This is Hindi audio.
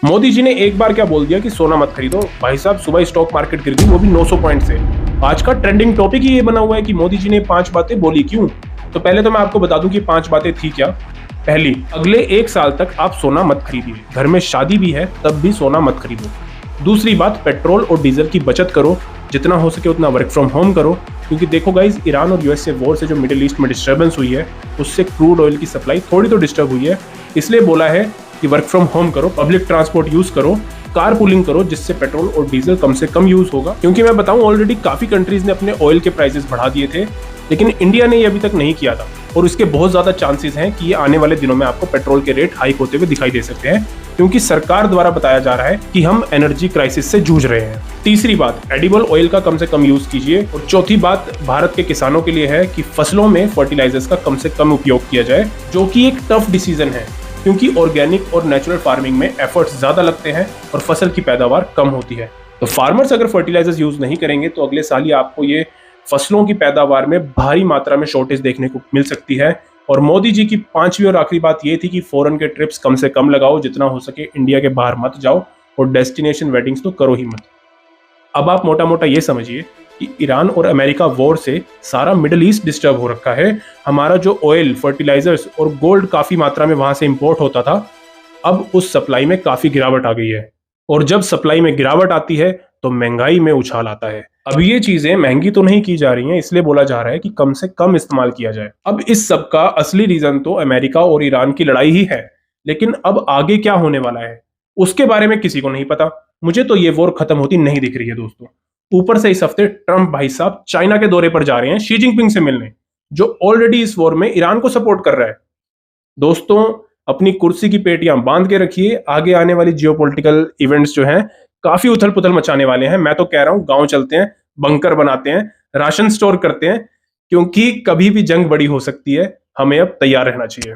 मोदी जी ने एक बार क्या बोल दिया कि सोना मत खरीदो। भाई साहब सुबह स्टॉक मार्केट गिर गई, वो भी 900 पॉइंट से। आज का ट्रेंडिंग टॉपिक ही ये बना हुआ है कि मोदी जी ने 5 बातें बोली क्यों। तो पहले तो मैं आपको बता दूं कि 5 बातें थी क्या। पहली, अगले 1 साल तक आप सोना मत खरीदिए, घर में शादी भी है तब भी सोना मत खरीदो। दूसरी बात, पेट्रोल और डीजल की बचत करो, जितना हो सके उतना वर्क फ्रॉम होम करो, क्योंकि देखो गाइज, ईरान और यूएसए वॉर से जो मिडिल ईस्ट में डिस्टर्बेंस हुई है उससे क्रूड ऑयल की सप्लाई थोड़ी तो डिस्टर्ब हुई है। इसलिए बोला है कि वर्क फ्रॉम होम करो, पब्लिक ट्रांसपोर्ट यूज करो, कार पुलिंग करो, जिससे पेट्रोल और डीजल कम से कम यूज होगा। क्योंकि मैं बताऊं, ऑलरेडी काफी कंट्रीज ने अपने ऑयल के प्राइसेस बढ़ा दिए थे, लेकिन इंडिया ने ये अभी तक नहीं किया था, और इसके बहुत ज्यादा चांसेस हैं कि ये आने वाले दिनों में आपको पेट्रोल के रेट हाइक होते हुए दिखाई दे सकते हैं, क्योंकि सरकार द्वारा बताया जा रहा है कि हम एनर्जी क्राइसिस से जूझ रहे हैं। तीसरी बात, एडिबल ऑयल का कम से कम यूज कीजिए। और चौथी बात भारत के किसानों के लिए है कि फसलों में फर्टिलाइजर्स का कम से कम उपयोग किया जाए, जो कि एक टफ डिसीजन है, क्योंकि ऑर्गेनिक और नेचुरल फार्मिंग में एफर्ट्स ज्यादा लगते हैं और फसल की पैदावार कम होती है। तो फार्मर्स अगर फर्टिलाइजर्स यूज नहीं करेंगे तो अगले साल ही आपको ये फसलों की पैदावार में भारी मात्रा में शॉर्टेज देखने को मिल सकती है। और मोदी जी की 5वीं और आखिरी बात ये थी कि फॉरेन के ट्रिप्स कम से कम लगाओ, जितना हो सके इंडिया के बाहर मत जाओ, और डेस्टिनेशन वेडिंग्स तो करो ही मत। अब आप मोटा मोटा ये समझिए कि ईरान और अमेरिका वॉर से सारा मिडिल ईस्ट डिस्टर्ब हो रखा है। हमारा जो ऑयल, फर्टिलाइजर्स और गोल्ड काफी मात्रा में वहां से इंपोर्ट होता था, अब उस सप्लाई में काफी गिरावट आ गई है, और जब सप्लाई में गिरावट आती है तो महंगाई में उछाल आता है। अब ये चीजें महंगी तो नहीं की जा रही हैं, इसलिए बोला जा रहा है कि कम से कम इस्तेमाल किया जाए। अब इस सब का असली रीजन तो अमेरिका और ईरान की लड़ाई ही है, लेकिन अब आगे क्या होने वाला है उसके बारे में किसी को नहीं पता। मुझे तो ये वॉर खत्म होती नहीं दिख रही है दोस्तों। ऊपर से इस हफ्ते ट्रंप भाई साहब चाइना के दौरे पर जा रहे हैं शी जिनपिंग से मिलने, जो ऑलरेडी इस वॉर में ईरान को सपोर्ट कर रहा है। दोस्तों, अपनी कुर्सी की पेटियां बांध के रखिए, आगे आने वाली जियोपॉलिटिकल इवेंट्स जो हैं काफी उथल पुथल मचाने वाले हैं। मैं तो कह रहा हूं गांव चलते हैं, बंकर बनाते हैं, राशन स्टोर करते हैं, क्योंकि कभी भी जंग बड़ी हो सकती है। हमें अब तैयार रहना चाहिए।